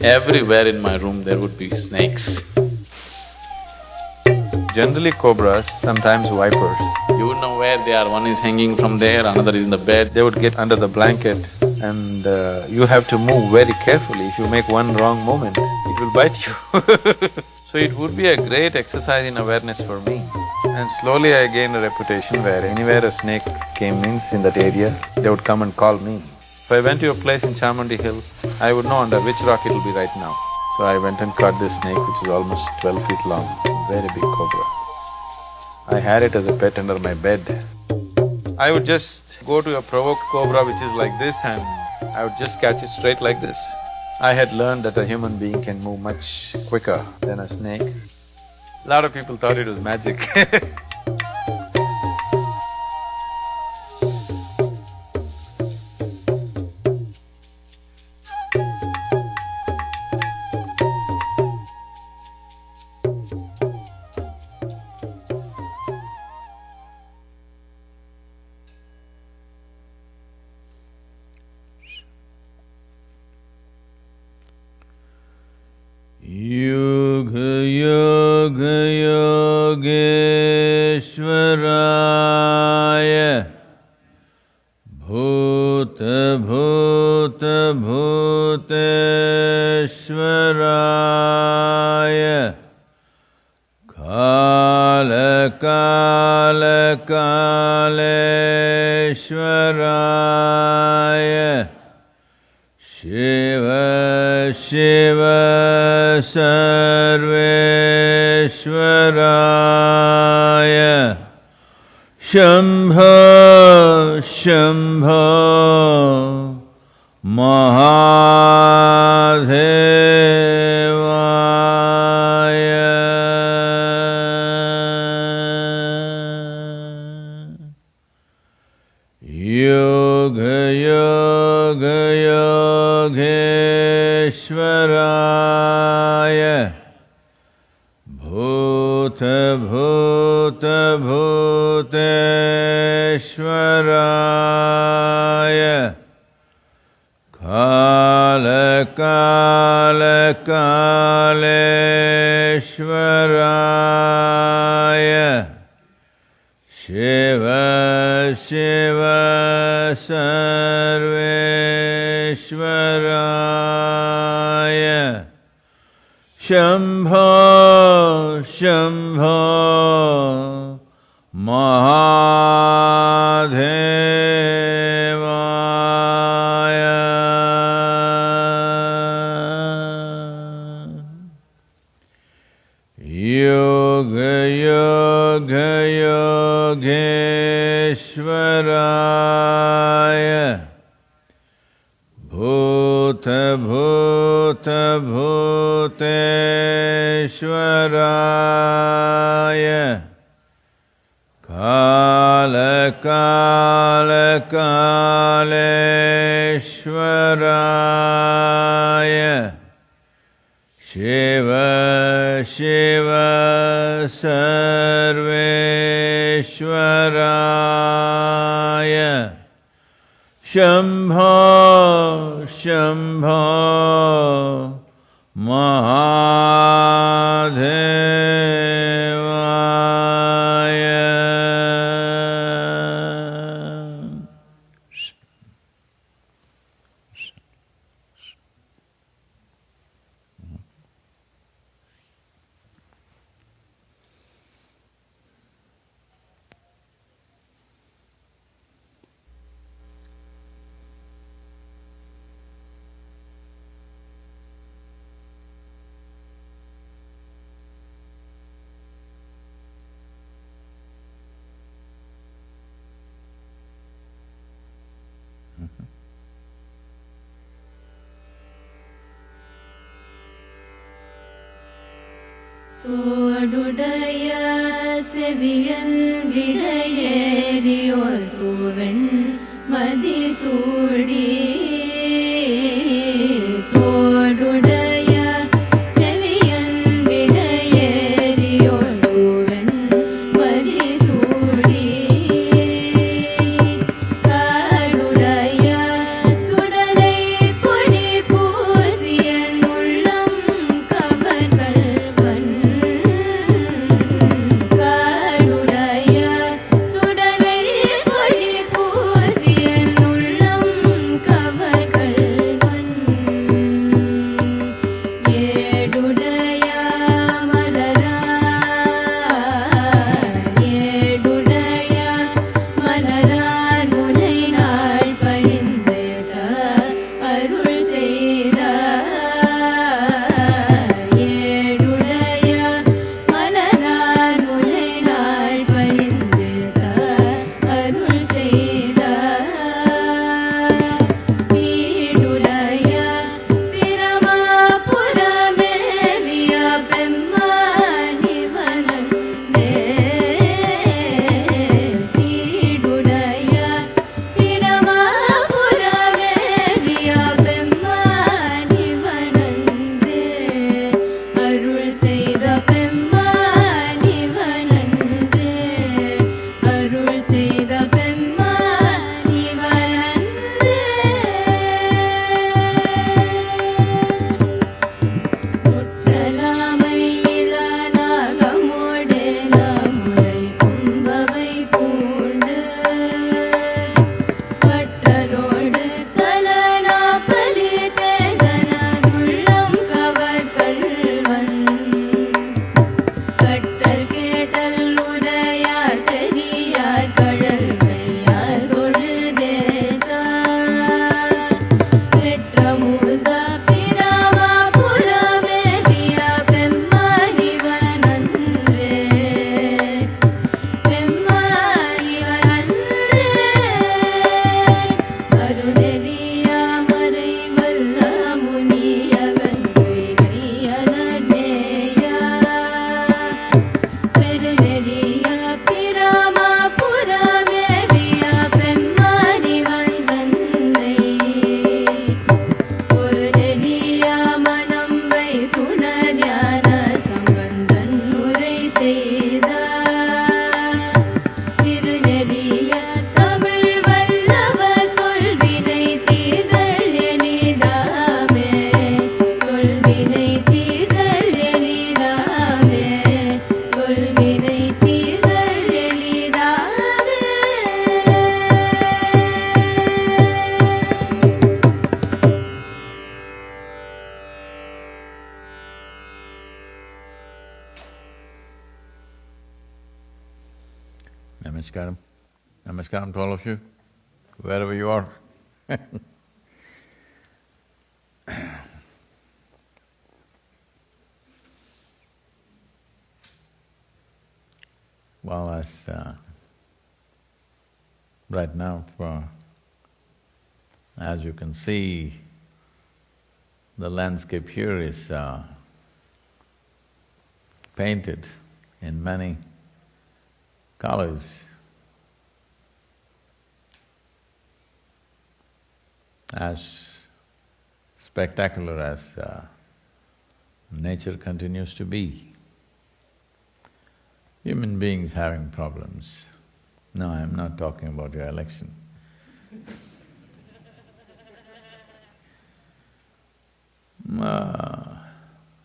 Everywhere in my room there would be snakes. Generally cobras, sometimes vipers. You would know where they are, one is hanging from there, another is in the bed. They would get under the blanket and you have to move very carefully. If you make one wrong movement, it will bite you. So it would be a great exercise in awareness for me. And slowly I gained a reputation where anywhere a snake came means in that area, they would come and call me. If I went to a place in Charmander Hill, I would know under which rock it'll be right now. So I went and caught this snake which is almost 12 feet long, very big cobra. I had it as a pet under my bed. I would just go to a provoked cobra which is like this and I would just catch it straight like this. I had learned that a human being can move much quicker than a snake. A lot of people thought it was magic. Yoga Yoga Yogeshwaraya Bhuta Bhuta Bhuteshwaraya Kala Kala Kaleshwaraya Shiva Shiva Sarveshwaraya Shambho Shambho Mahadevaya Yoga Yoga Yogeshwaraya Bhuta Bhuta Bhuteshwaraya Kala Kala Kaleshwaraya Shiva Shiva Sarveshwaraya Shambho Shambho Mahadevaya Yoga Yoga Yogeshwaraya Bhuta Bhuta Bhuteshwaraya Kala Kala Kaleshwaraya Shiva Shiva Sarveshwaraya Shambho Shambho Mahadevaya தோடுடைய செவியன் விடையேறியோர் தூவெண் மதிசூடி தோடுடைய செவியன் விடையேறியோர் தூவெண் மதிசூடி காடுடைய சுடலை பொடி பூசியனுள் Namaskaram. Namaskaram to all of you, wherever you are. Well, right now, as you can see, the landscape here is painted in many colors. As spectacular as nature continues to be. Human beings having problems. No, I'm not talking about your election.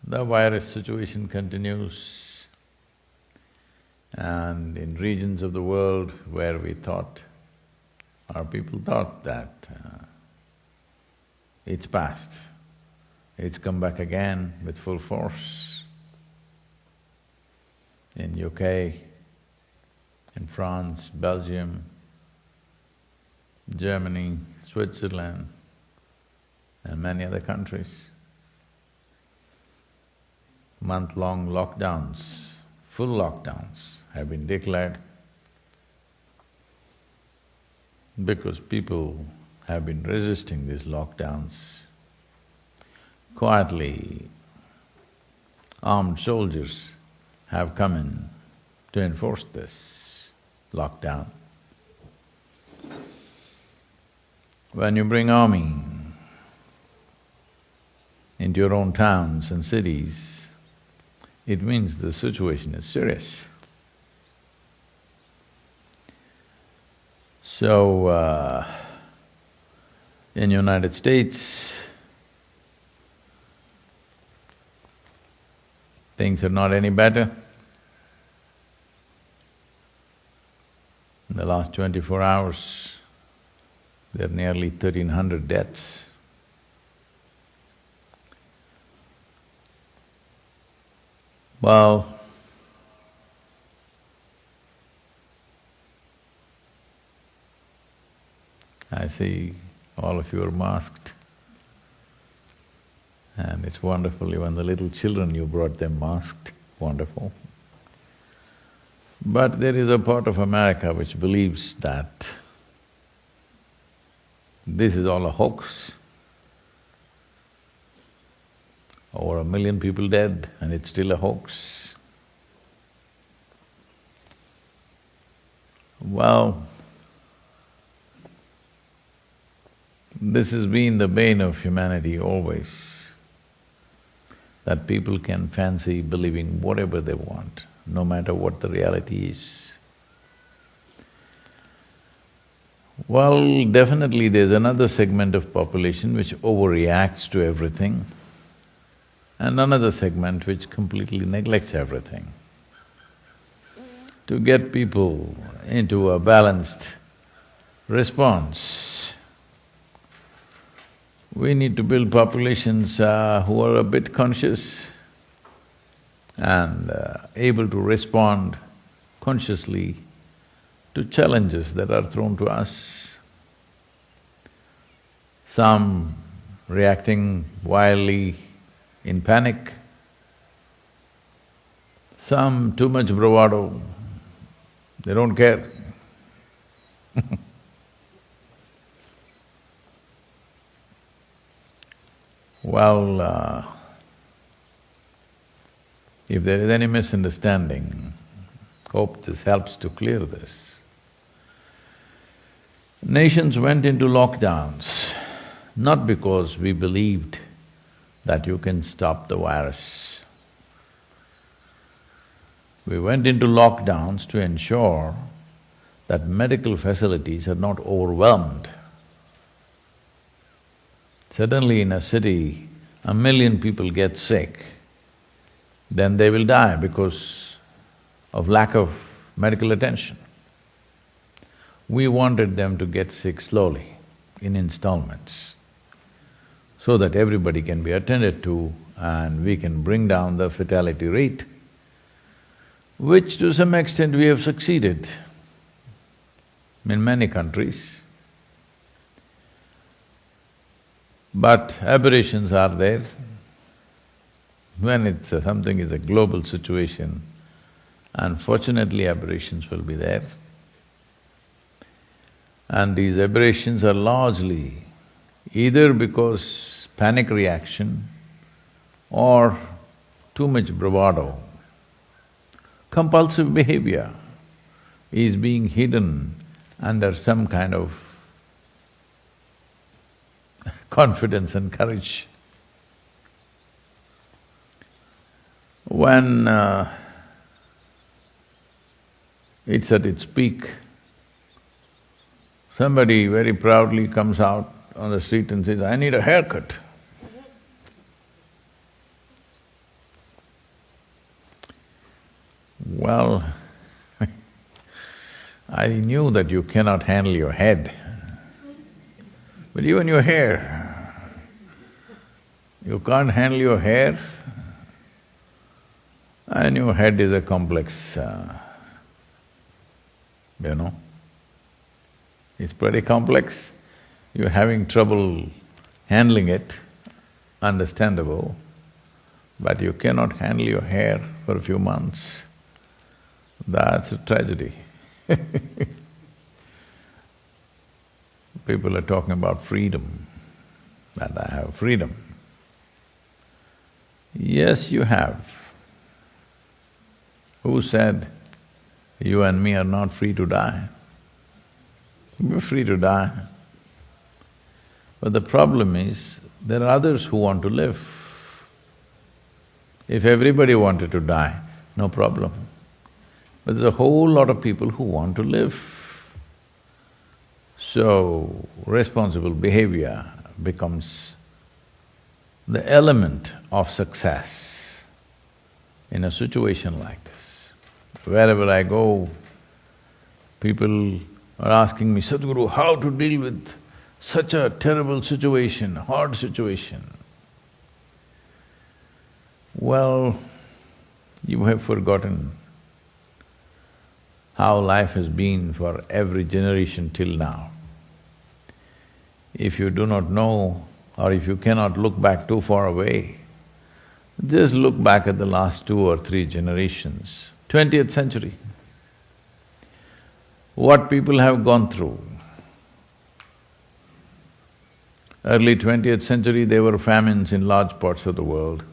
The virus situation continues, and in regions of the world where we thought, our people thought that it's past, it's come back again with full force. In UK, in France, Belgium, Germany, Switzerland, and many other countries. Month-long lockdowns, full lockdowns have been declared because people have been resisting these lockdowns. Quietly, armed soldiers have come in to enforce this lockdown. When you bring army into your own towns and cities, it means the situation is serious. So, in United States, things are not any better. In the last 24 hours, there are nearly 1,300 deaths. Well, I see all of you are masked, and it's wonderful, even the little children you brought them masked, wonderful. But there is a part of America which believes that this is all a hoax. Over 1 million people dead and it's still a hoax. Well, this has been the bane of humanity always, that people can fancy believing whatever they want, no matter what the reality is. Well, definitely there's another segment of population which overreacts to everything, and another segment which completely neglects everything. To get people into a balanced response, we need to build populations who are a bit conscious and able to respond consciously to challenges that are thrown to us. Some reacting wildly in panic, some too much bravado, they don't care. Well, if there is any misunderstanding, hope this helps to clear this. Nations went into lockdowns not because we believed that you can stop the virus. We went into lockdowns to ensure that medical facilities are not overwhelmed. Suddenly in a city, 1 million people get sick, then they will die because of lack of medical attention. We wanted them to get sick slowly, in installments, so that everybody can be attended to and we can bring down the fatality rate, which to some extent we have succeeded. in many countries. But aberrations are there. When something is a global situation, unfortunately aberrations will be there. And these aberrations are largely either because panic reaction or too much bravado. Compulsive behavior is being hidden under some kind of confidence and courage. When it's at its peak, somebody very proudly comes out on the street and says, "I need a haircut." Well, I knew that you cannot handle your head, but even your hair, you can't handle your hair, and your head is a complex, it's pretty complex. You're having trouble handling it, understandable, but you cannot handle your hair for a few months. That's a tragedy. People are talking about freedom, that I have freedom. Yes, you have. Who said you and me are not free to die? We're free to die. But the problem is, there are others who want to live. If everybody wanted to die, no problem. But there's a whole lot of people who want to live. So, responsible behavior becomes the element of success in a situation like this. Wherever I go, people are asking me, "Sadhguru, how to deal with such a terrible situation, hard situation?" Well, you have forgotten how life has been for every generation till now. If you do not know, or if you cannot look back too far away, just look back at the last 2 or 3 generations, 20th century. What people have gone through. Early 20th century, there were famines in large parts of the world.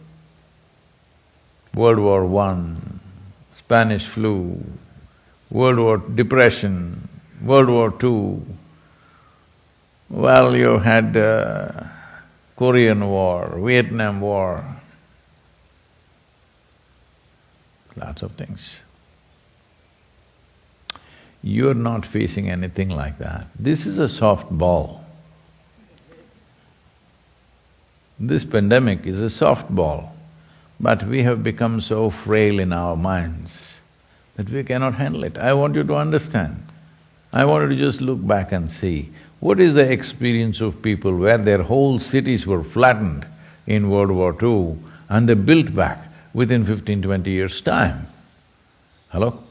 World War I, Spanish flu, World War… depression, World War II. Well, you had Korean War, Vietnam War, lots of things. You're not facing anything like that. This is a soft ball. This pandemic is a soft ball, but we have become so frail in our minds that we cannot handle it. I want you to understand. I want you to just look back and see what is the experience of people where their whole cities were flattened in World War II and they built back within 15, 20 years' time. Hello?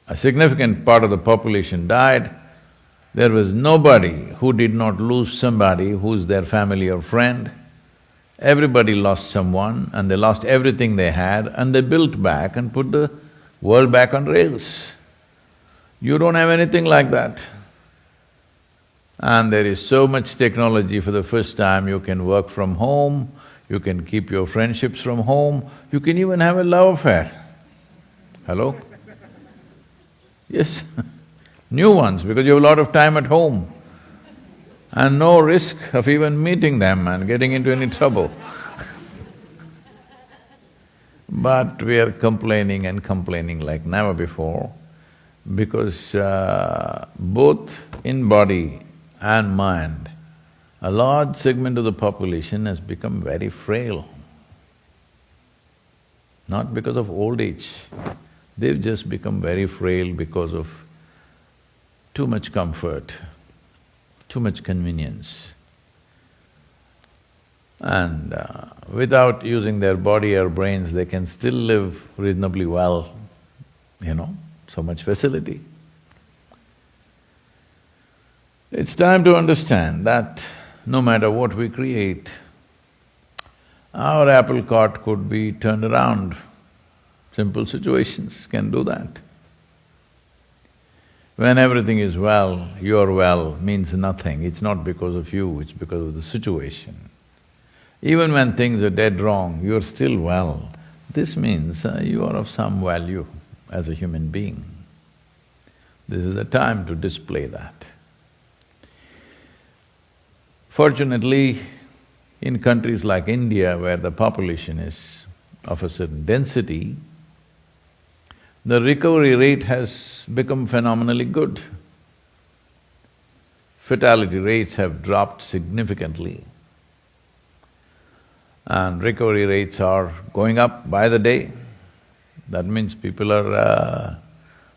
A significant part of the population died. There was nobody who did not lose somebody who's their family or friend. Everybody lost someone and they lost everything they had and they built back and put the world back on rails. You don't have anything like that. And there is so much technology. For the first time you can work from home, you can keep your friendships from home, you can even have a love affair. Hello? Yes, new ones, because you have a lot of time at home and no risk of even meeting them and getting into any trouble. But we are complaining and complaining like never before because both in body and mind, a large segment of the population has become very frail. Not because of old age, they've just become very frail because of too much comfort, too much convenience. And without using their body or brains, they can still live reasonably well. so much facility. It's time to understand that no matter what we create, our apple cart could be turned around. Simple situations can do that. When everything is well, you're well means nothing. It's not because of you, it's because of the situation. Even when things are dead wrong, you're still well. This means you are of some value as a human being. This is the time to display that. Fortunately, in countries like India, where the population is of a certain density, the recovery rate has become phenomenally good. Fatality rates have dropped significantly, and recovery rates are going up by the day. That means people are…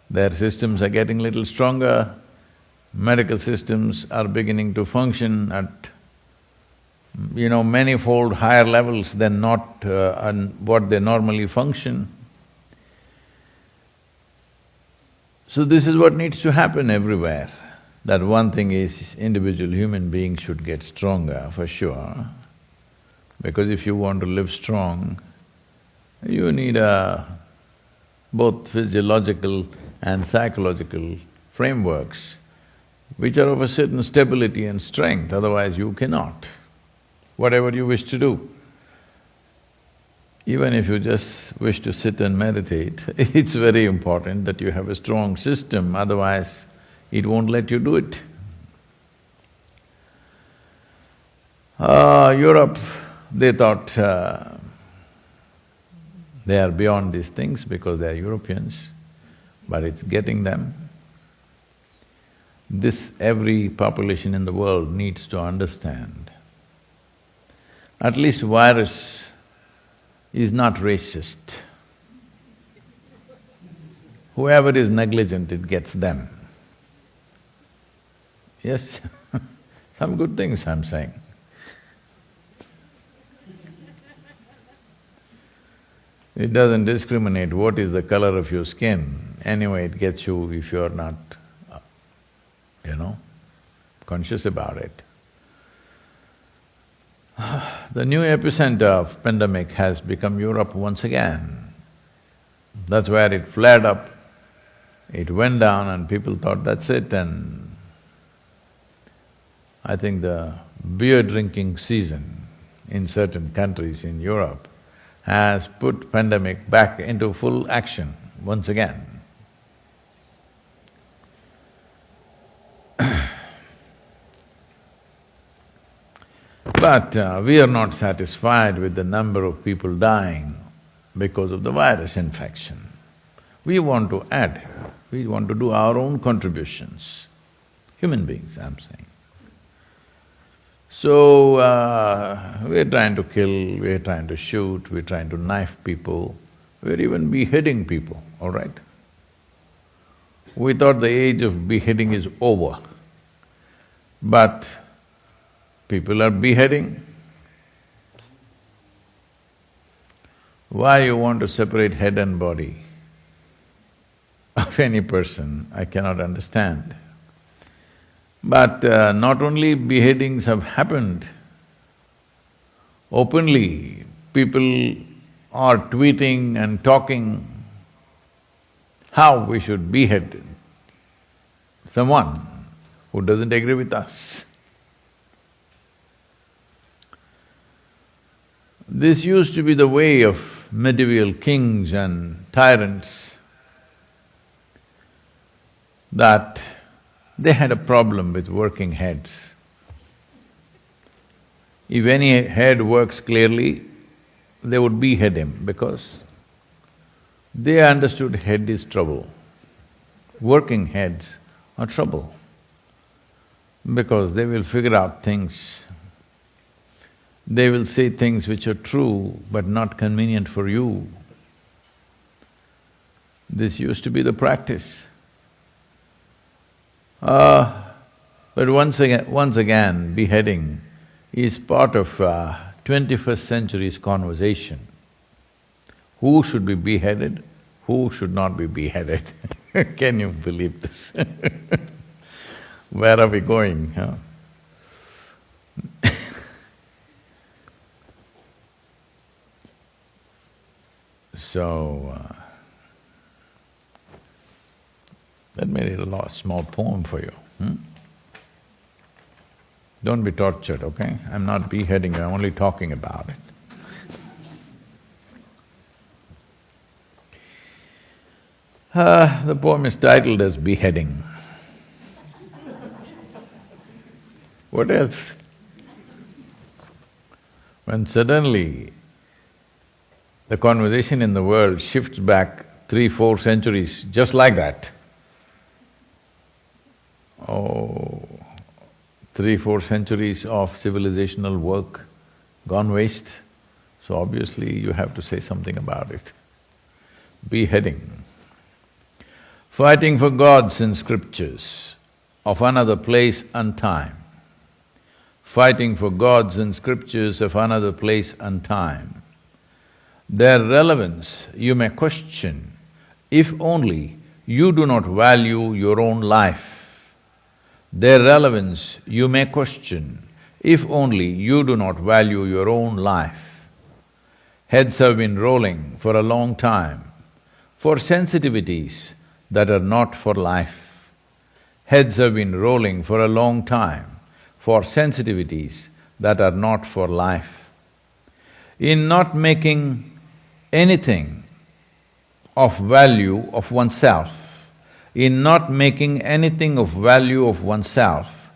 their systems are getting little stronger, medical systems are beginning to function at many-fold higher levels than what they normally function. So this is what needs to happen everywhere. That one thing is, individual human beings should get stronger for sure, because if you want to live strong, you need both physiological and psychological frameworks which are of a certain stability and strength, otherwise you cannot. Whatever you wish to do, even if you just wish to sit and meditate, it's very important that you have a strong system, otherwise it won't let you do it. Europe, they thought they are beyond these things because they are Europeans, but it's getting them. This every population in the world needs to understand. At least virus is not racist. Whoever is negligent, it gets them. Yes, some good things I'm saying. It doesn't discriminate what is the color of your skin. Anyway, it gets you if you're not, conscious about it. The new epicenter of pandemic has become Europe once again. That's where it flared up, it went down and people thought that's it, and I think the beer drinking season in certain countries in Europe has put pandemic back into full action once again. But we are not satisfied with the number of people dying because of the virus infection. We want to add, we want to do our own contributions, human beings, I'm saying. So, we're trying to kill, we're trying to shoot, we're trying to knife people, we're even beheading people, all right? We thought the age of beheading is over, but people are beheading. Why you want to separate head and body of any person, I cannot understand. But not only beheadings have happened, openly people are tweeting and talking how we should behead someone who doesn't agree with us. This used to be the way of medieval kings and tyrants, that they had a problem with working heads. If any head works clearly, they would behead him because they understood head is trouble. Working heads are trouble because they will figure out things. They will say things which are true but not convenient for you. This used to be the practice. But once again, beheading is part of 21st century's conversation. Who should be beheaded, who should not be beheaded? Can you believe this? Where are we going, huh? So, let me read a small poem for you. Don't be tortured, okay? I'm not beheading you, I'm only talking about it. The poem is titled as Beheading. What else? When suddenly the conversation in the world shifts back 3-4 centuries, just like that. Oh, 3-4 centuries of civilizational work gone waste, so obviously you have to say something about it. Beheading. Fighting for gods in scriptures of another place and time. Fighting for gods in scriptures of another place and time. Their relevance you may question if only you do not value your own life. Their relevance you may question if only you do not value your own life. Heads have been rolling for a long time for sensitivities that are not for life. Heads have been rolling for a long time for sensitivities that are not for life. In not making anything of value of oneself, in not making anything of value of oneself,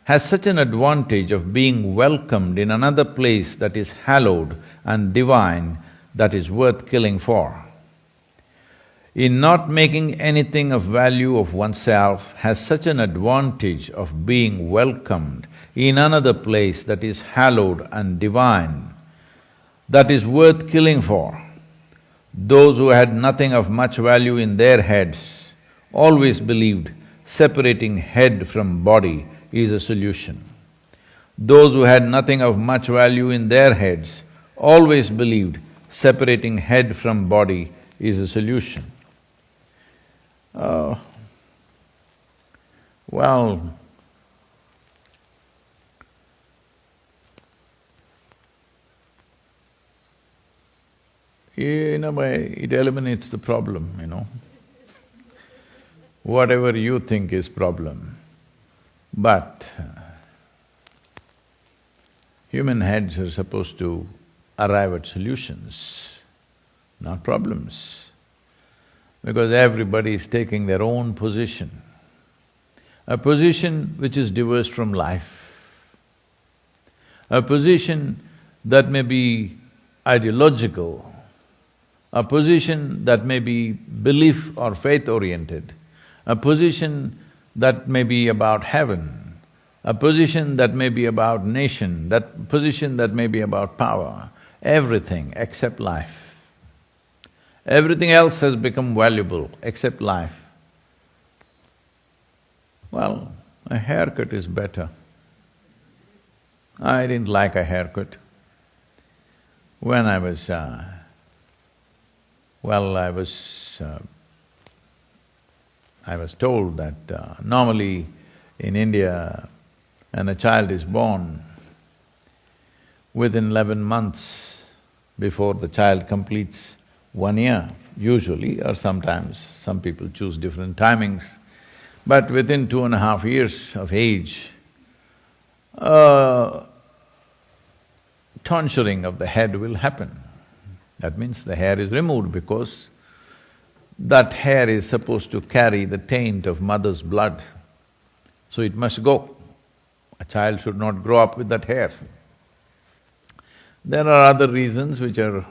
has such an advantage of being welcomed in another place that is hallowed and divine that is worth killing for. In not making anything of value of oneself has such an advantage of being welcomed in another place that is hallowed and divine, that is worth killing for. Those who had nothing of much value in their heads always believed separating head from body is a solution. Those who had nothing of much value in their heads always believed separating head from body is a solution. Well, in a way, it eliminates the problem, you know. Whatever you think is problem, but human heads are supposed to arrive at solutions, not problems, because everybody is taking their own position, a position which is diverse from life, a position that may be ideological, a position that may be belief or faith-oriented, a position that may be about heaven, a position that may be about nation, that position that may be about power, everything except life. Everything else has become valuable except life. Well, a haircut is better. I didn't like a haircut. When I was… I was told that normally in India, when a child is born, within 11 months before the child completes 1 year, usually, or sometimes some people choose different timings, but within 2.5 years of age, tonsuring of the head will happen. That means the hair is removed because that hair is supposed to carry the taint of mother's blood, so it must go. A child should not grow up with that hair. There are other reasons which are,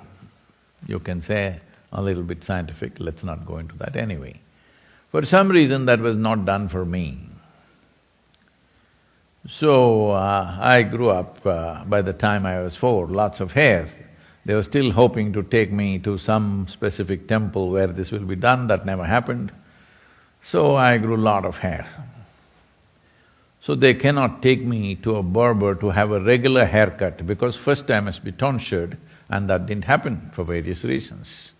you can say, a little bit scientific, let's not go into that anyway. For some reason that was not done for me. So, I grew up, by the time I was 4, lots of hair. They were still hoping to take me to some specific temple where this will be done, that never happened. So I grew a lot of hair. So they cannot take me to a barber to have a regular haircut because first I must be tonsured, and that didn't happen for various reasons.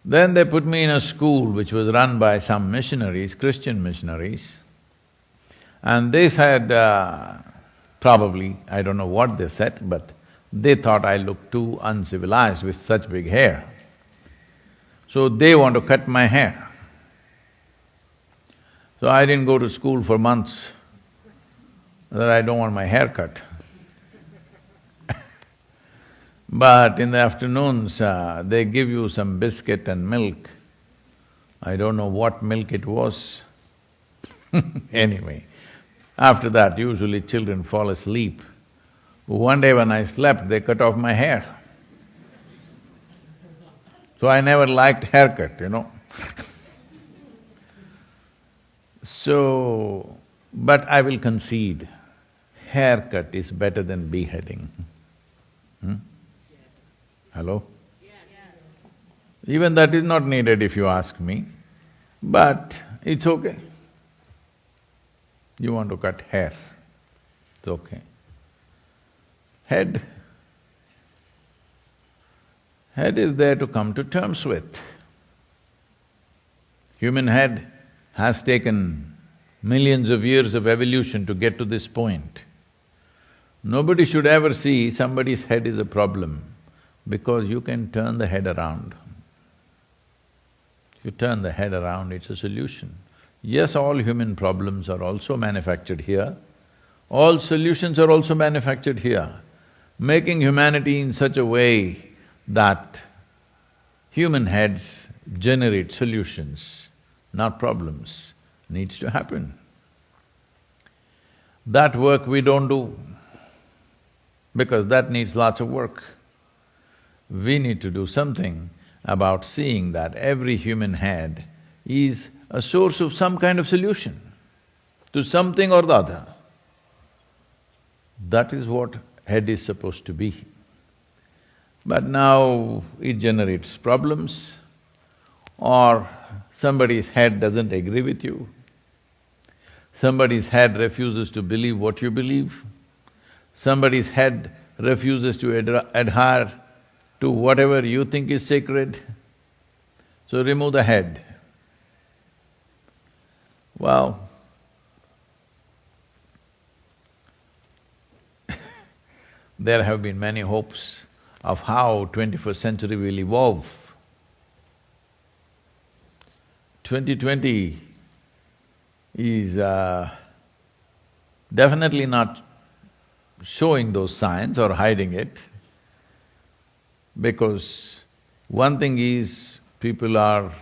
Then they put me in a school which was run by some missionaries, Christian missionaries, and they said, probably, I don't know what they said, but they thought I looked too uncivilized with such big hair. So they want to cut my hair. So I didn't go to school for months, that I don't want my hair cut. But in the afternoons, they give you some biscuit and milk. I don't know what milk it was. Anyway, after that, usually children fall asleep. One day when I slept, they cut off my hair. So I never liked haircut, you know. So, but I will concede, haircut is better than beheading. Hello? Even that is not needed if you ask me, but it's okay. You want to cut hair, it's okay. Head is there to come to terms with. Human head has taken millions of years of evolution to get to this point. Nobody should ever see somebody's head is a problem, because you can turn the head around. If you turn the head around, it's a solution. Yes, all human problems are also manufactured here, all solutions are also manufactured here. Making humanity in such a way that human heads generate solutions, not problems, needs to happen. That work we don't do, because that needs lots of work. We need to do something about seeing that every human head is a source of some kind of solution to something or the other. That is what head is supposed to be. But now it generates problems, or somebody's head doesn't agree with you, somebody's head refuses to believe what you believe, somebody's head refuses to adhere to whatever you think is sacred. So remove the head. Well, there have been many hopes of how 21st century will evolve. 2020 is definitely not showing those signs or hiding it, because one thing is, people are…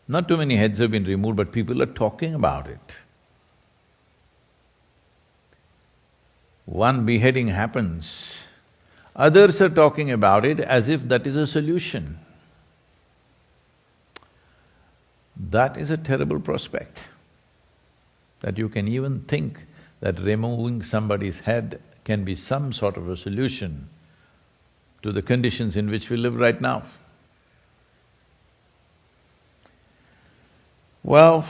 not too many heads have been removed, but people are talking about it. One beheading happens, others are talking about it as if that is a solution. That is a terrible prospect, that you can even think that removing somebody's head can be some sort of a solution to the conditions in which we live right now. Well,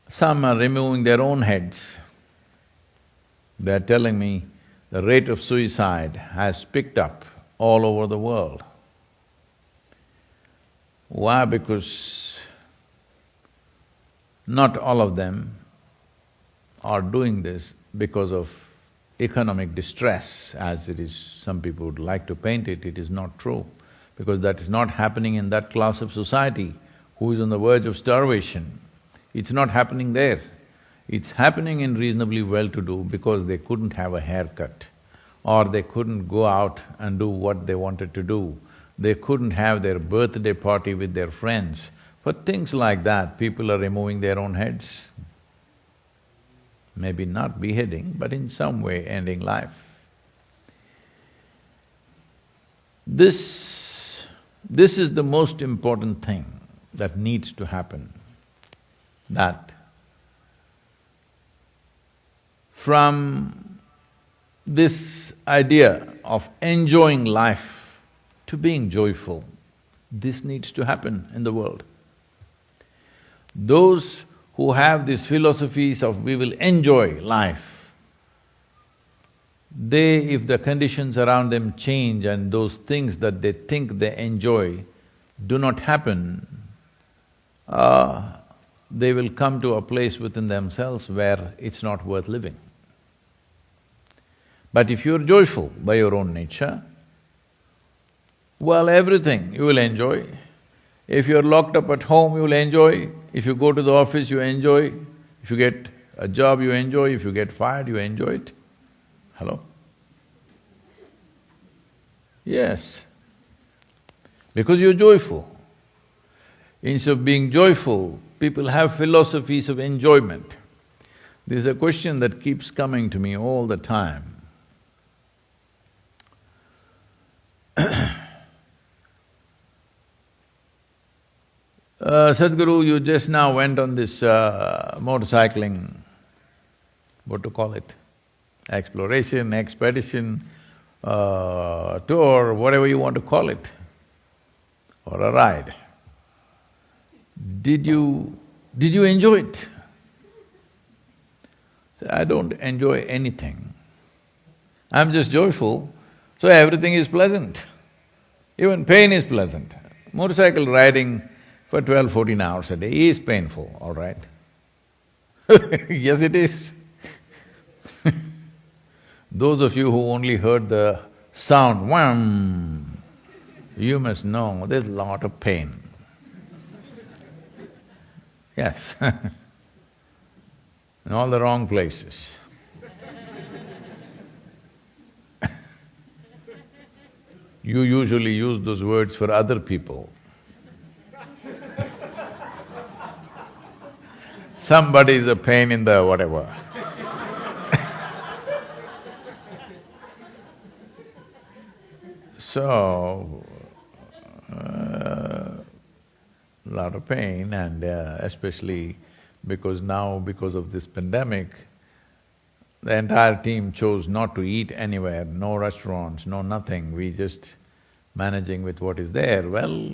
some are removing their own heads. They're telling me the rate of suicide has picked up all over the world. Why? Because not all of them are doing this because of economic distress, as it is… some people would like to paint it. It is not true, because that is not happening in that class of society who is on the verge of starvation. It's not happening there. It's happening in reasonably well-to-do because they couldn't have a haircut, or they couldn't go out and do what they wanted to do. They couldn't have their birthday party with their friends. For things like that, people are removing their own heads. Maybe not beheading, but in some way ending life. This is the most important thing that needs to happen, that from this idea of enjoying life to being joyful, this needs to happen in the world. Those who have these philosophies of we will enjoy life, if the conditions around them change and those things that they think they enjoy do not happen, they will come to a place within themselves where it's not worth living. But if you're joyful by your own nature, well, everything you will enjoy. If you're locked up at home, you will enjoy. If you go to the office, you enjoy. If you get a job, you enjoy. If you get fired, you enjoy it. Hello? Yes. Because you're joyful. Instead of being joyful, people have philosophies of enjoyment. This is a question that keeps coming to me all the time. Sadhguru, you just now went on this motorcycling, what to call it, exploration, expedition, tour, whatever you want to call it, or a ride. Did you enjoy it? I don't enjoy anything. I'm just joyful, so everything is pleasant. Even pain is pleasant. Motorcycle riding for 12, 14 hours a day is painful, all right? Yes, it is. Those of you who only heard the sound, wham, you must know there's a lot of pain. Yes. In all the wrong places. You usually use those words for other people. Somebody is a pain in the whatever. So, lot of pain, and especially because now, because of this pandemic, the entire team chose not to eat anywhere, no restaurants, no nothing, we just managing with what is there. Well,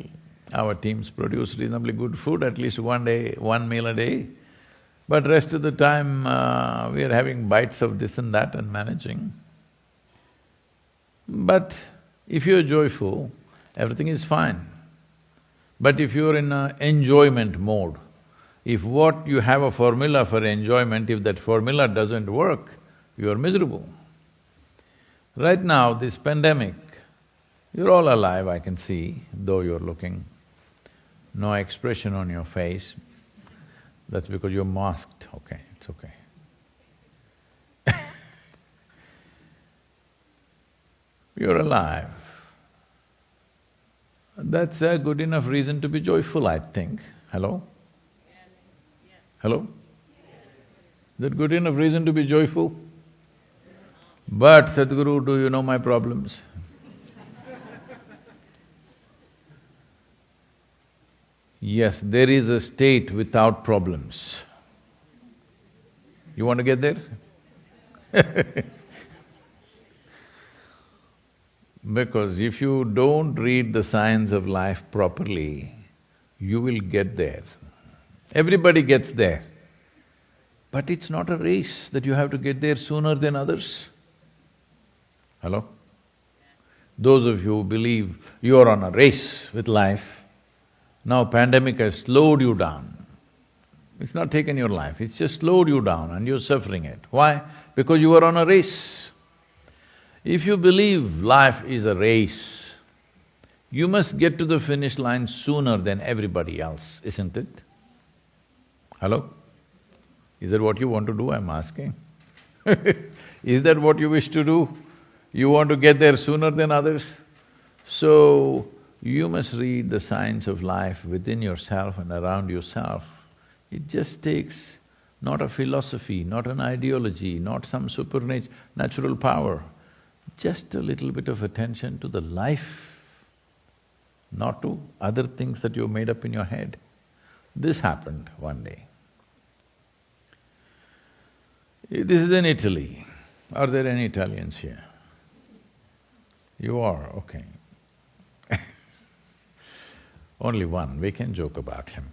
our teams produce reasonably good food, at least one meal a day. But rest of the time, we are having bites of this and that and managing. But if you're joyful, everything is fine. But if you're in an enjoyment mode, if what you have a formula for enjoyment, if that formula doesn't work, you're miserable. Right now, this pandemic, you're all alive, I can see, though you're looking, no expression on your face. That's because you're masked, okay, it's okay. You're alive. That's a good enough reason to be joyful, I think. Hello? Hello? Is that good enough reason to be joyful? But Sadhguru, do you know my problems? Yes, there is a state without problems. You want to get there? Because if you don't read the science of life properly, you will get there. Everybody gets there. But it's not a race that you have to get there sooner than others. Hello? Those of you who believe you are on a race with life, now pandemic has slowed you down. It's not taken your life, it's just slowed you down and you're suffering it. Why? Because you are on a race. If you believe life is a race, you must get to the finish line sooner than everybody else, isn't it? Hello? Is that what you want to do, I'm asking? Is that what you wish to do? You want to get there sooner than others? So, you must read the science of life within yourself and around yourself. It just takes not a philosophy, not an ideology, not some supernatural power, just a little bit of attention to the life, not to other things that you've made up in your head. This happened one day. This is in Italy. Are there any Italians here? You are, okay. Only one, we can joke about him.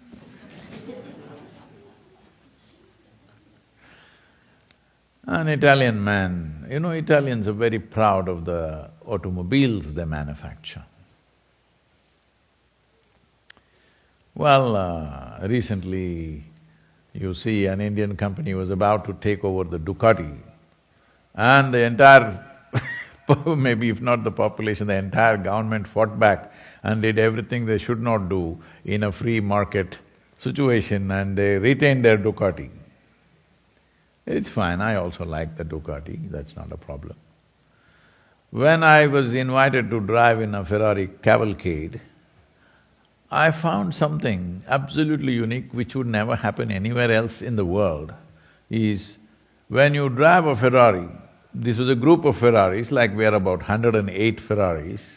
An Italian man, Italians are very proud of the automobiles they manufacture. Well, recently you see an Indian company was about to take over the Ducati and the entire maybe if not the population, the entire government fought back and did everything they should not do in a free market situation and they retained their Ducati. It's fine, I also like the Ducati, that's not a problem. When I was invited to drive in a Ferrari cavalcade, I found something absolutely unique which would never happen anywhere else in the world, is when you drive a Ferrari, this was a group of Ferraris, like we are about 108 Ferraris,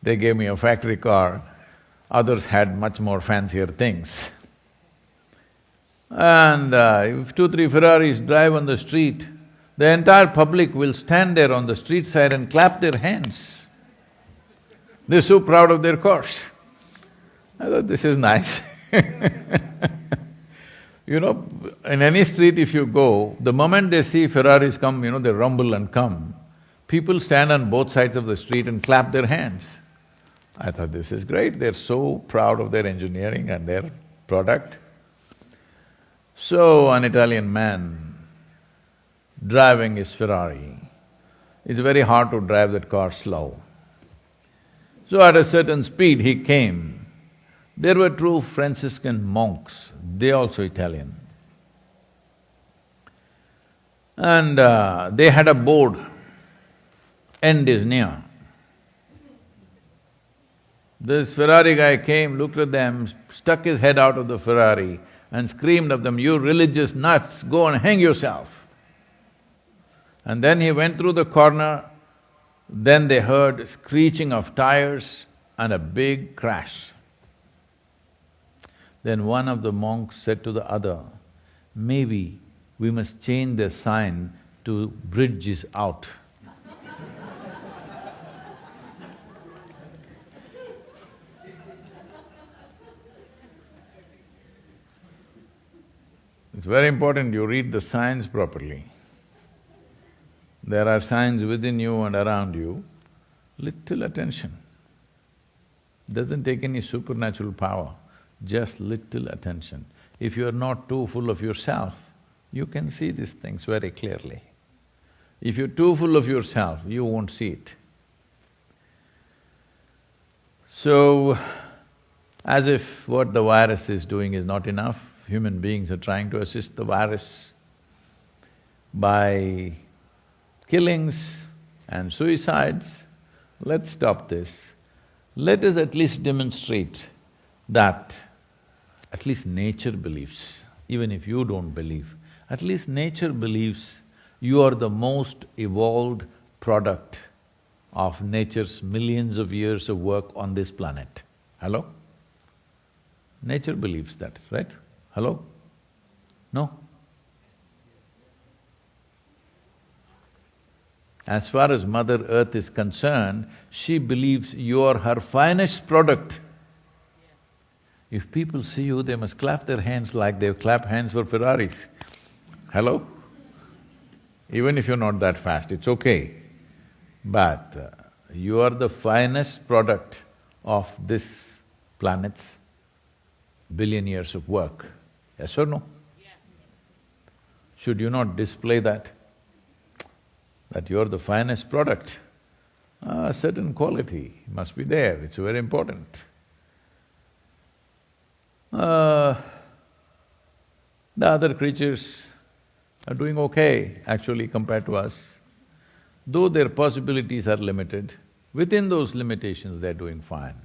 they gave me a factory car, others had much more fancier things. And if 2-3 Ferraris drive on the street, the entire public will stand there on the street side and clap their hands. They're so proud of their cars. I thought, this is nice in any street if you go, the moment they see Ferraris come, they rumble and come, people stand on both sides of the street and clap their hands. I thought, this is great, they're so proud of their engineering and their product. So, an Italian man driving his Ferrari, it's very hard to drive that car slow. So at a certain speed he came. There were two Franciscan monks, they also Italian. And they had a board, end is near. This Ferrari guy came, looked at them, stuck his head out of the Ferrari and screamed at them, "You religious nuts, go and hang yourself." And then he went through the corner, then they heard screeching of tires and a big crash. Then one of the monks said to the other, "Maybe we must change the sign to 'Bridge is out'." It's very important you read the signs properly. There are signs within you and around you, little attention. Doesn't take any supernatural power, just little attention. If you are not too full of yourself, you can see these things very clearly. If you're too full of yourself, you won't see it. So, as if what the virus is doing is not enough, human beings are trying to assist the virus by killings and suicides. Let's stop this. Let us at least demonstrate that at least nature believes, even if you don't believe, at least nature believes you are the most evolved product of nature's millions of years of work on this planet. Hello? Nature believes that, right? Hello? No? As far as Mother Earth is concerned, she believes you are her finest product. If people see you, they must clap their hands like they clap hands for Ferraris. Hello? Even if you're not that fast, it's okay. But you are the finest product of this planet's billion years of work. Yes or no? Should you not display that? That you're the finest product? A certain quality must be there, it's very important. The other creatures are doing okay actually compared to us. Though their possibilities are limited, within those limitations they're doing fine.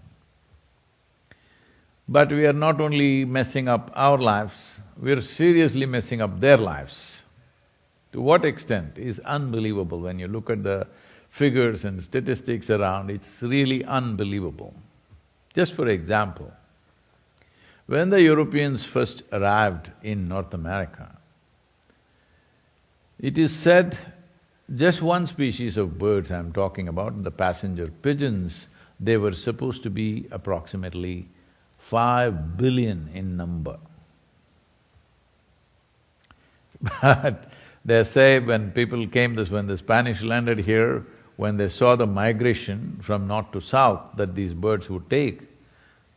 But we are not only messing up our lives, we are seriously messing up their lives. To what extent is unbelievable. When you look at the figures and statistics around, it's really unbelievable. Just for example, when the Europeans first arrived in North America, it is said just one species of birds I'm talking about, the passenger pigeons, they were supposed to be approximately 5 billion in number. But They say when people came, when the Spanish landed here, when they saw the migration from north to south that these birds would take,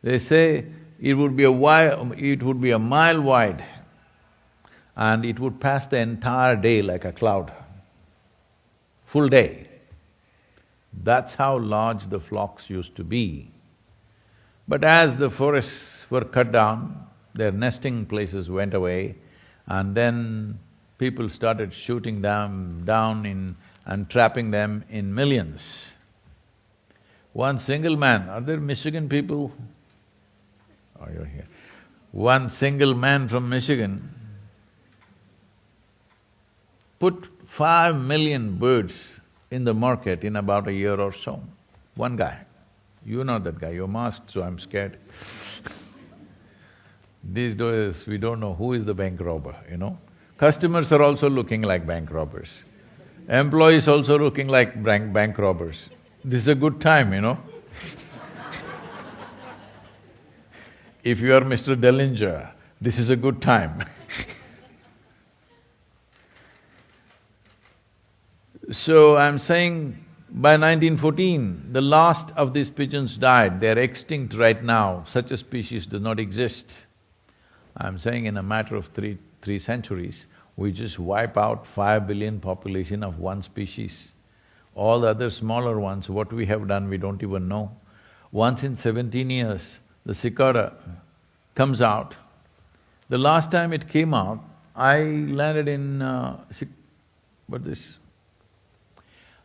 they say it would be a mile wide and it would pass the entire day like a cloud, full day. That's how large the flocks used to be. But as the forests were cut down, their nesting places went away, and then people started shooting them down and trapping them in millions. One single man, are there Michigan people? Oh, you're here. One single man from Michigan put 5 million birds in the market in about a year or so. One guy. You know that guy, you're masked, so I'm scared. These days, we don't know who is the bank robber, you know. Customers are also looking like bank robbers. Employees also looking like bank robbers. This is a good time, you know. If you are Mr. Dellinger, this is a good time. So I'm saying, by 1914, the last of these pigeons died, they're extinct right now, such a species does not exist. I'm saying in a matter of three centuries, we just wipe out 5 billion population of one species. All the other smaller ones, what we have done, we don't even know. Once in 17 years, the cicada comes out. The last time it came out, I landed in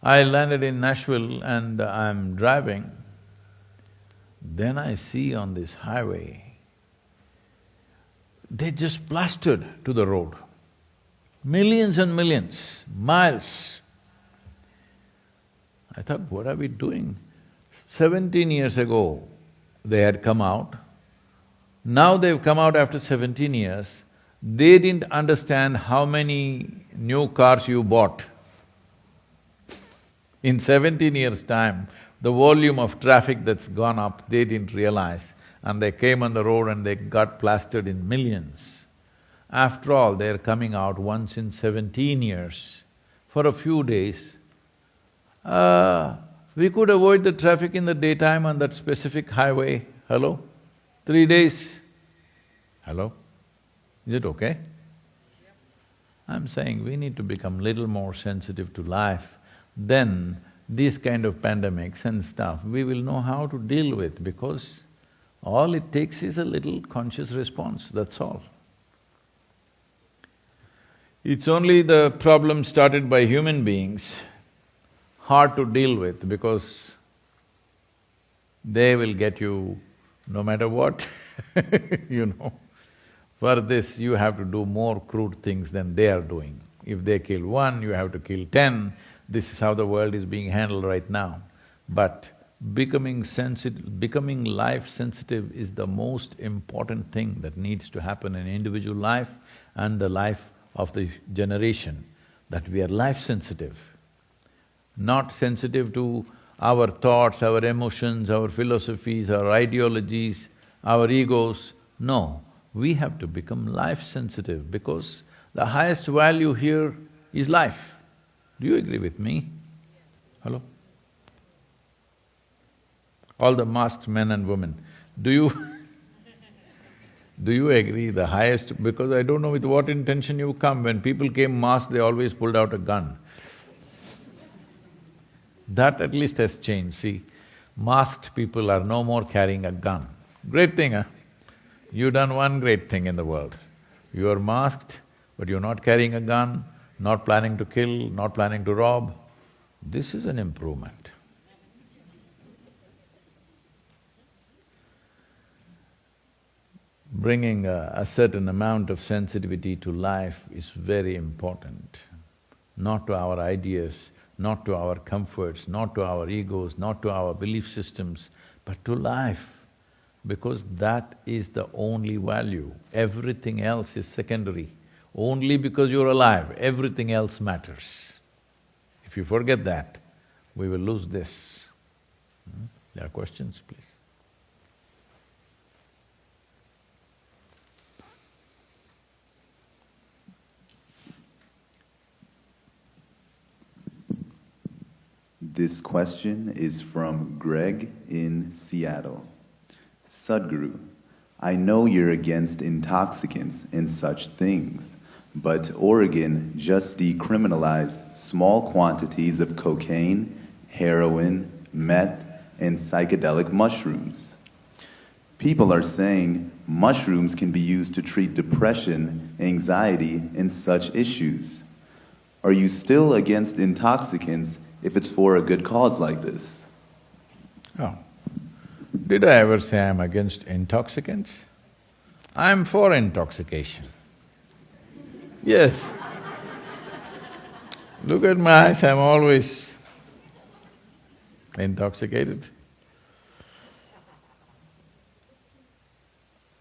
I landed in Nashville and I'm driving. Then I see on this highway, they just plastered to the road. Millions and millions, miles. I thought, what are we doing? 17 years ago, they had come out. Now they've come out after 17 years. They didn't understand how many new cars you bought. In 17 years' time, the volume of traffic that's gone up, they didn't realize, and they came on the road and they got plastered in millions. After all, they're coming out once in 17 years. For a few days, we could avoid the traffic in the daytime on that specific highway. Hello? 3 days. Hello? Is it okay? I'm saying we need to become little more sensitive to life. Then these kind of pandemics and stuff, we will know how to deal with, because all it takes is a little conscious response, that's all. It's only the problem started by human beings, hard to deal with because they will get you no matter what, you know. For this, you have to do more crude things than they are doing. If they kill one, you have to kill 10. This is how the world is being handled right now. But becoming life sensitive is the most important thing that needs to happen in individual life and the life of the generation, that we are life sensitive. Not sensitive to our thoughts, our emotions, our philosophies, our ideologies, our egos. No, we have to become life sensitive because the highest value here is life. Do you agree with me? Hello? All the masked men and women, do you agree the highest… because I don't know with what intention you come, when people came masked, they always pulled out a gun. That at least has changed, see. Masked people are no more carrying a gun. Great thing, huh? You've done one great thing in the world. You are masked, but you're not carrying a gun, not planning to kill, not planning to rob. This is an improvement. Bringing a certain amount of sensitivity to life is very important. Not to our ideas, not to our comforts, not to our egos, not to our belief systems, but to life, because that is the only value. Everything else is secondary. Only because you're alive, everything else matters. If you forget that, we will lose this. There are questions, please? This question is from Greg in Seattle. Sadhguru, I know you're against intoxicants and such things, but Oregon just decriminalized small quantities of cocaine, heroin, meth, and psychedelic mushrooms. People are saying mushrooms can be used to treat depression, anxiety, and such issues. Are you still against intoxicants if it's for a good cause like this? Oh, did I ever say I'm against intoxicants? I'm for intoxication. Yes. Look at my eyes, I'm always intoxicated.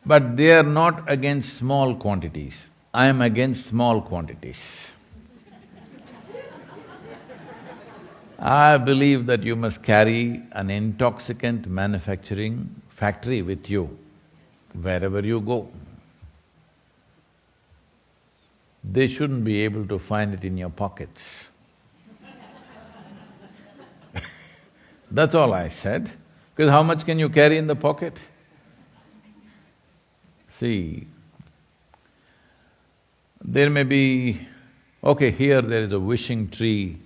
But they are not against small quantities. I am against small quantities. I believe that you must carry an intoxicant manufacturing factory with you wherever you go. They shouldn't be able to find it in your pockets. That's all I said, because how much can you carry in the pocket? See, there may be… Okay, here there is a wishing tree.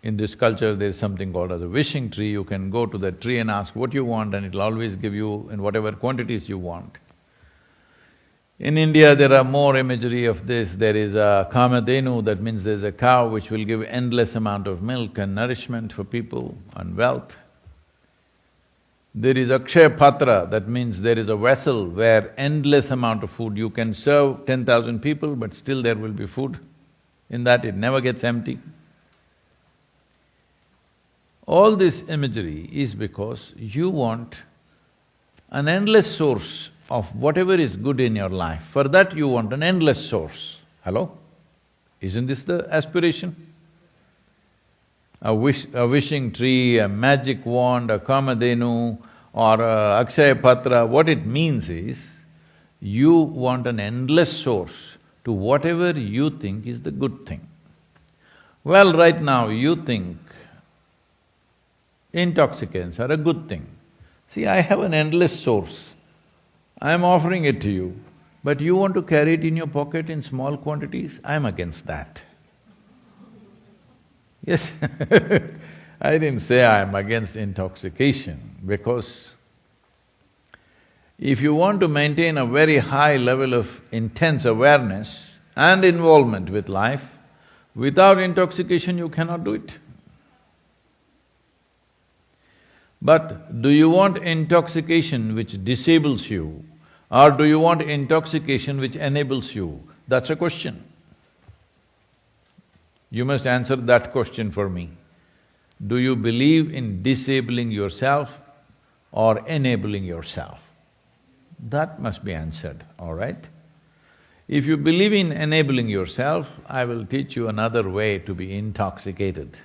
In this culture, there is something called as a wishing tree. You can go to that tree and ask what you want and it'll always give you in whatever quantities you want. In India, there are more imagery of this. There is a kamadhenu, that means there's a cow which will give endless amount of milk and nourishment for people and wealth. There is akshaya patra, that means there is a vessel where endless amount of food, you can serve 10,000 people, but still there will be food. In that, it never gets empty. All this imagery is because you want an endless source of whatever is good in your life. For that you want an endless source. Hello? Isn't this the aspiration? A wishing tree, a magic wand, a kamadhenu or a akshaya patra, what it means is, you want an endless source to whatever you think is the good thing. Well, right now you think intoxicants are a good thing. See, I have an endless source. I am offering it to you, but you want to carry it in your pocket in small quantities, I am against that. Yes, I didn't say I am against intoxication, because if you want to maintain a very high level of intense awareness and involvement with life, without intoxication you cannot do it. But do you want intoxication which disables you, or do you want intoxication which enables you? That's a question. You must answer that question for me. Do you believe in disabling yourself or enabling yourself? That must be answered, all right? If you believe in enabling yourself, I will teach you another way to be intoxicated.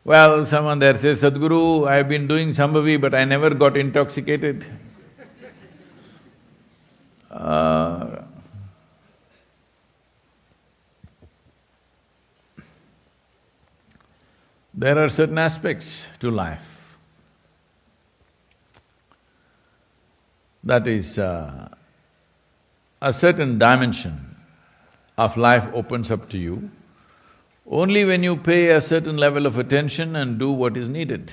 Well, someone there says, Sadhguru, I've been doing Shambhavi but I never got intoxicated. There are certain aspects to life. That is, a certain dimension of life opens up to you only when you pay a certain level of attention and do what is needed.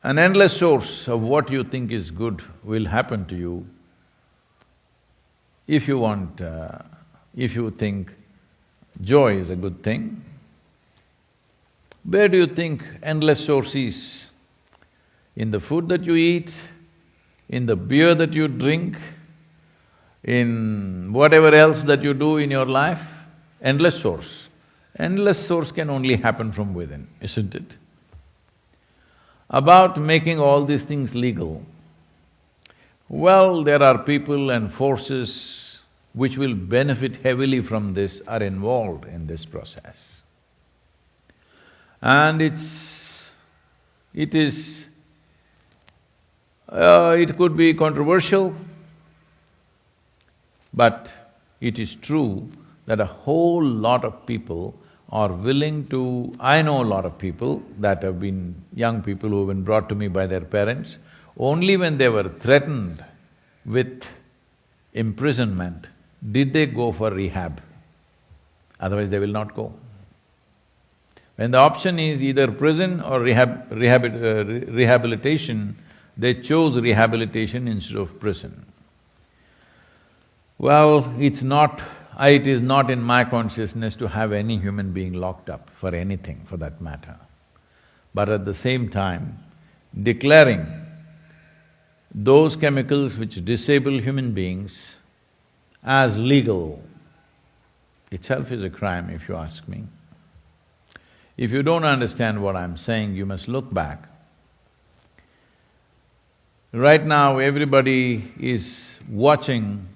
An endless source of what you think is good will happen to you if you want… if you think joy is a good thing. Where do you think endless source is? In the food that you eat, in the beer that you drink, in whatever else that you do in your life? Endless source. Endless source can only happen from within, isn't it? About making all these things legal, well, there are people and forces which will benefit heavily from this are involved in this process. And it could be controversial, but it is true that a whole lot of people are willing to… I know a lot of people that have been… young people who have been brought to me by their parents, only when they were threatened with imprisonment did they go for rehab, otherwise they will not go. When the option is either prison or rehabilitation, they chose rehabilitation instead of prison. Well, it is not in my consciousness to have any human being locked up for anything, for that matter. But at the same time, declaring those chemicals which disable human beings as legal itself is a crime, if you ask me. If you don't understand what I'm saying, you must look back. Right now, everybody is watching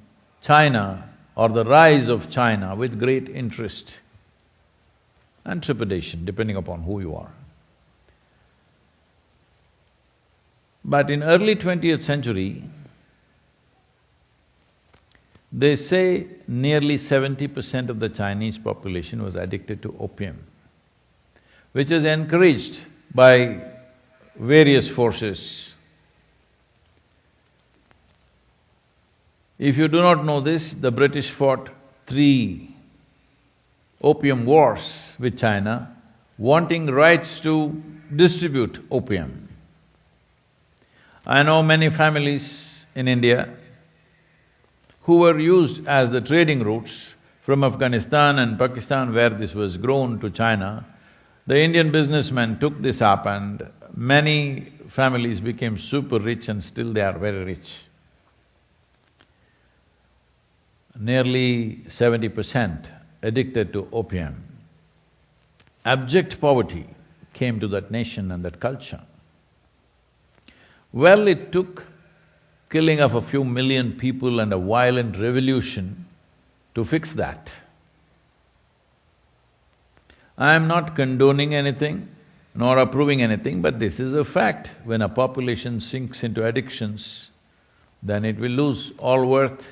China or the rise of China with great interest and trepidation, depending upon who you are. But in early 20th century, they say nearly 70% of the Chinese population was addicted to opium, which is encouraged by various forces. If you do not know this, the British fought 3 opium wars with China, wanting rights to distribute opium. I know many families in India who were used as the trading routes from Afghanistan and Pakistan, where this was grown, to China. The Indian businessmen took this up and many families became super rich and still they are very rich. Nearly 70% addicted to opium. Abject poverty came to that nation and that culture. Well, it took killing of a few million people and a violent revolution to fix that. I am not condoning anything, nor approving anything, but this is a fact. When a population sinks into addictions, then it will lose all worth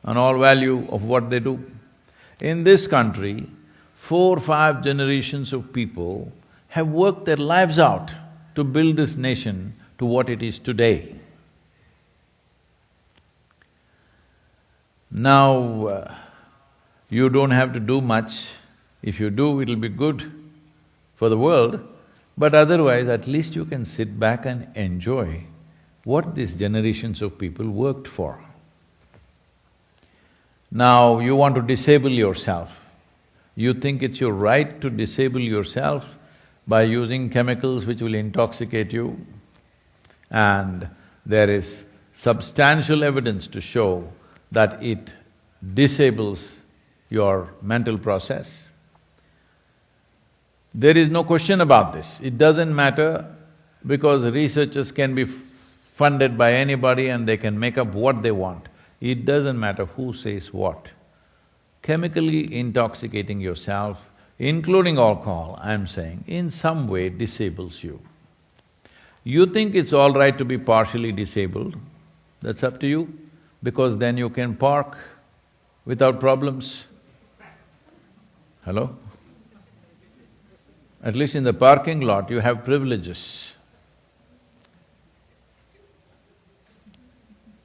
and all value of what they do. In this country, 4-5 generations of people have worked their lives out to build this nation to what it is today. Now, you don't have to do much. If you do, it'll be good for the world, but otherwise at least you can sit back and enjoy what these generations of people worked for. Now, you want to disable yourself. You think it's your right to disable yourself by using chemicals which will intoxicate you, and there is substantial evidence to show that it disables your mental process. There is no question about this. It doesn't matter because researchers can be funded by anybody and they can make up what they want. It doesn't matter who says what. Chemically intoxicating yourself, including alcohol, I'm saying, in some way disables you. You think it's all right to be partially disabled, that's up to you, because then you can park without problems. Hello? At least in the parking lot, you have privileges.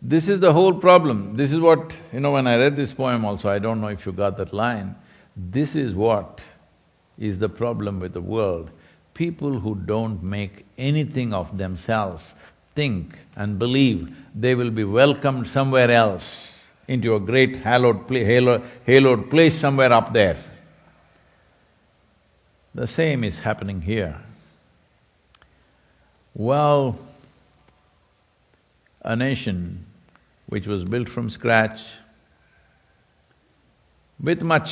This is the whole problem. This is what… when I read this poem also, I don't know if you got that line. This is what is the problem with the world. People who don't make anything of themselves think and believe they will be welcomed somewhere else into a great hallowed place somewhere up there. The same is happening here. Well, a nation which was built from scratch with much